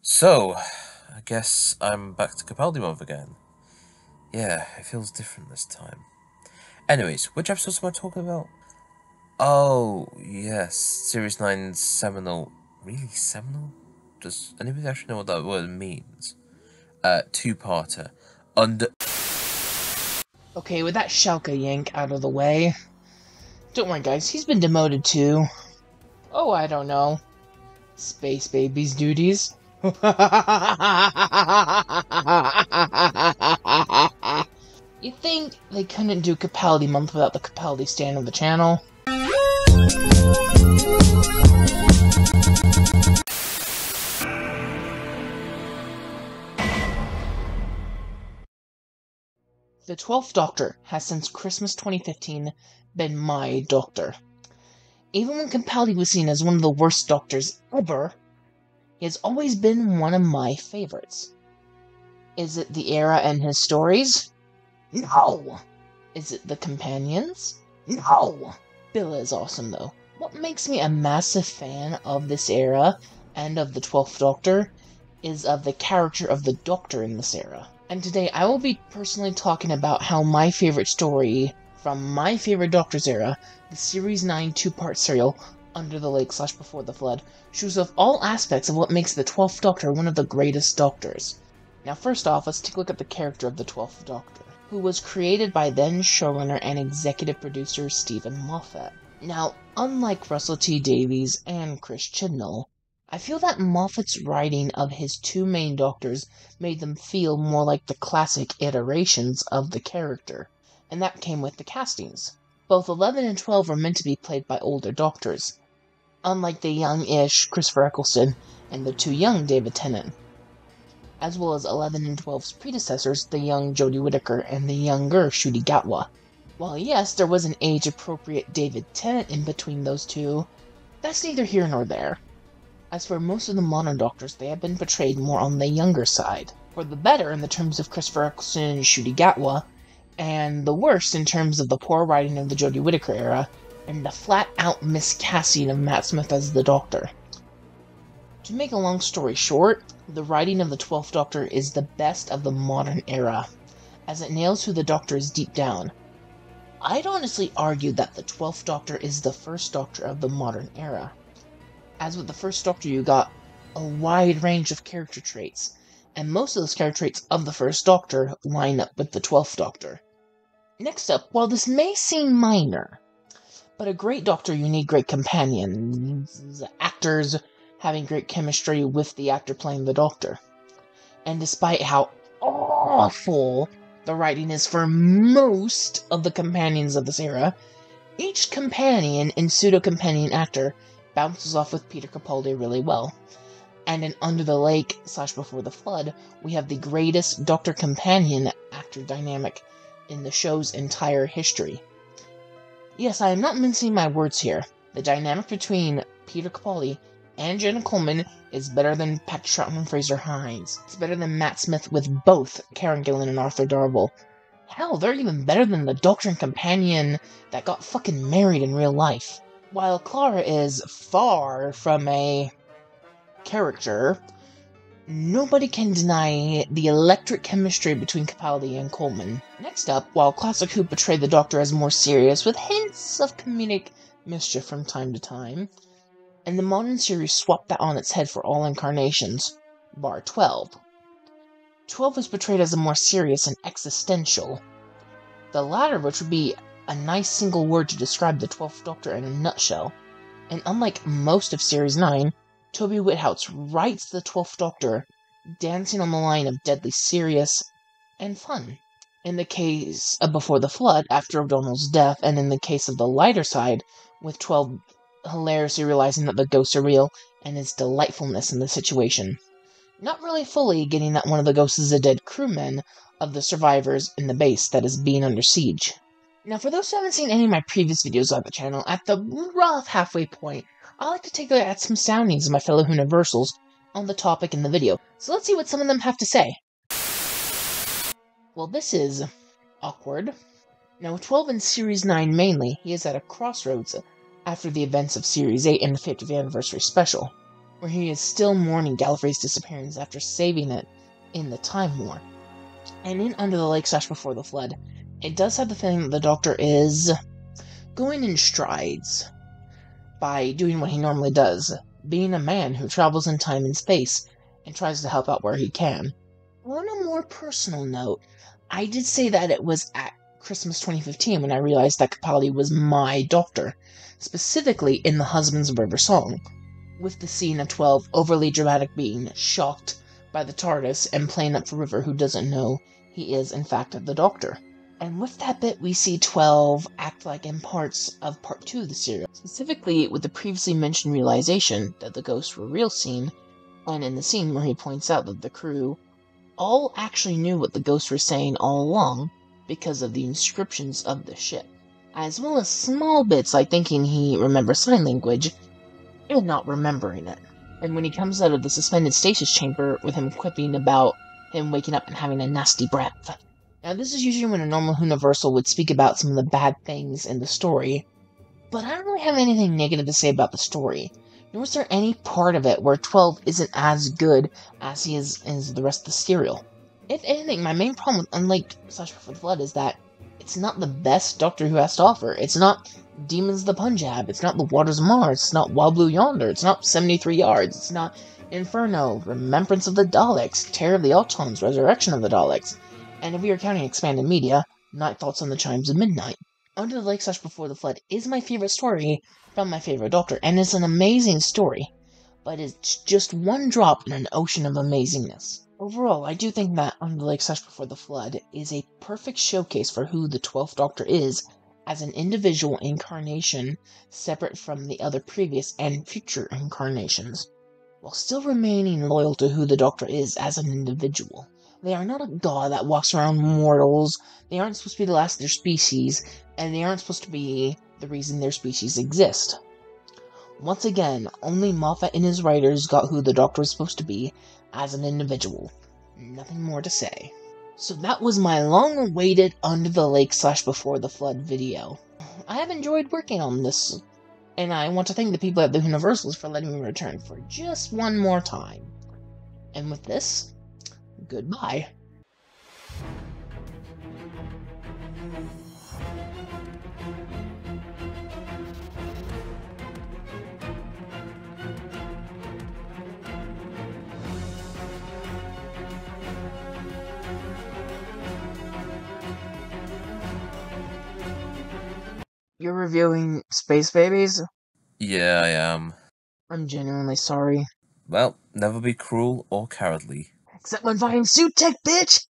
So, I guess I'm back to Capaldi Month again. Yeah, it feels different this time. Anyways, which episodes am I talking about? Oh, yes, Series 9's seminal. Really seminal? Does anybody actually know what that word means? Two-parter. Under. Okay, with that Schalke yank out of the way. Don't worry, guys, he's been demoted to... Oh, I don't know. Space Baby's duties? You think they couldn't do Capaldi Month without the Capaldi stand on the channel? The 12th Doctor has since Christmas 2015 been my Doctor. Even when Capaldi was seen as one of the worst Doctors ever, he has always been one of my favorites. Is it the era and his stories? No! Is it the companions? No! Bill is awesome, though. What makes me a massive fan of this era and of the 12th Doctor is of the character of the Doctor in this era. And today I will be personally talking about how my favorite story from my favorite Doctor's era, the Series 9 two-part serial, Under the Lake / Before the Flood, shows off all aspects of what makes the 12th Doctor one of the greatest Doctors. Now first off, let's take a look at the character of the 12th Doctor, who was created by then showrunner and executive producer Stephen Moffat. Now, unlike Russell T Davies and Chris Chibnall, I feel that Moffat's writing of his two main Doctors made them feel more like the classic iterations of the character, and that came with the castings. Both 11 and 12 were meant to be played by older Doctors, unlike the young-ish Christopher Eccleston and the too young David Tennant, as well as 11 and 12's predecessors, the young Jodie Whittaker and the younger Ncuti Gatwa. While yes, there was an age-appropriate David Tennant in between those two, that's neither here nor there. As for most of the modern Doctors, they have been portrayed more on the younger side. For the better in the terms of Christopher Eccleston and Ncuti Gatwa, and the worst in terms of the poor writing of the Jodie Whittaker era, and the flat-out miscasting of Matt Smith as the Doctor. To make a long story short, the writing of the 12th Doctor is the best of the modern era, as it nails who the Doctor is deep down. I'd honestly argue that the 12th Doctor is the first Doctor of the modern era. As with the first Doctor, you got a wide range of character traits, and most of those character traits of the first Doctor line up with the 12th Doctor. Next up, while this may seem minor, but a great Doctor, you need great companions, actors having great chemistry with the actor playing the Doctor. And despite how awful the writing is for most of the companions of this era, each companion and pseudo-companion actor bounces off with Peter Capaldi really well. And in Under the Lake / Before the Flood, we have the greatest Doctor-companion actor dynamic in the show's entire history. Yes, I am not mincing my words here. The dynamic between Peter Capaldi and Jenna Coleman is better than Patrick Troughton and Fraser Hines. It's better than Matt Smith with both Karen Gillan and Arthur Darvill. Hell, they're even better than the Doctor and companion that got fucking married in real life. While Clara is far from a character, nobody can deny the electric chemistry between Capaldi and Coleman. Next up, while Classic Who portrayed the Doctor as more serious with hints of comedic mischief from time to time, and the modern series swapped that on its head for all incarnations, bar 12. 12 is portrayed as a more serious and existential, the latter which would be a nice single word to describe the 12th Doctor in a nutshell. And unlike most of Series 9, Toby Whithouse writes the 12th Doctor dancing on the line of deadly serious and fun. In the case of Before the Flood, after O'Donnell's death, and in the case of the lighter side, with 12 hilariously realizing that the ghosts are real, and his delightfulness in the situation. Not really fully getting that one of the ghosts is a dead crewman of the survivors in the base that is being under siege. Now, for those who haven't seen any of my previous videos on the channel, at the rough halfway point, I like to take a look at some soundings of my fellow Universals on the topic in the video. So let's see what some of them have to say. Well, this is awkward. Now, with 12 in Series 9 mainly, he is at a crossroads after the events of Series 8 and the 50th anniversary special. where he is still mourning Gallifrey's disappearance after saving it in the Time War. And in Under the Lake / Before the Flood, it does have the feeling that the Doctor is going in strides by doing what he normally does, being a man who travels in time and space and tries to help out where he can. On a more personal note, I did say that it was at Christmas 2015 when I realized that Capaldi was my Doctor, specifically in the Husbands of River song, with the scene of 12 overly dramatic being shocked by the TARDIS and playing up for River, who doesn't know he is in fact the Doctor. And with that bit, we see 12 act like in parts of Part 2 of the serial, specifically with the previously mentioned realization that the ghosts were real scene, and in the scene where he points out that the crew all actually knew what the ghosts were saying all along because of the inscriptions of the ship, as well as small bits like thinking he remembers sign language and not remembering it. And when he comes out of the suspended stasis chamber with him quipping about him waking up and having a nasty breath. Now, this is usually when a normal Universal would speak about some of the bad things in the story, but I don't really have anything negative to say about the story, nor is there any part of it where 12 isn't as good as he is in the rest of the serial. If anything, my main problem with Unlake / Before the Flood is that it's not the best Doctor Who has to offer. It's not Demons of the Punjab, it's not The Waters of Mars, it's not Wild Blue Yonder, it's not 73 Yards, it's not Inferno, Remembrance of the Daleks, Terror of the Autons, Resurrection of the Daleks, and if we are counting expanded media, Night Thoughts on the Chimes of Midnight. Under the Lake / Before the Flood is my favorite story from my favorite Doctor, and it's an amazing story, but it's just one drop in an ocean of amazingness. Overall, I do think that Under the Lake / Before the Flood is a perfect showcase for who the 12th Doctor is as an individual incarnation separate from the other previous and future incarnations, while still remaining loyal to who the Doctor is as an individual. They are not a god that walks around mortals, they aren't supposed to be the last of their species, and they aren't supposed to be the reason their species exist. Once again, only Moffat and his writers got who the Doctor was supposed to be as an individual. Nothing more to say. So that was my long-awaited Under the Lake / Before the Flood video. I have enjoyed working on this, and I want to thank the people at the Universals for letting me return for just one more time. And with this, goodbye. You're reviewing Space Babies? Yeah, I am. I'm genuinely sorry. Well, never be cruel or cowardly. Except when fighting suit tech, bitch!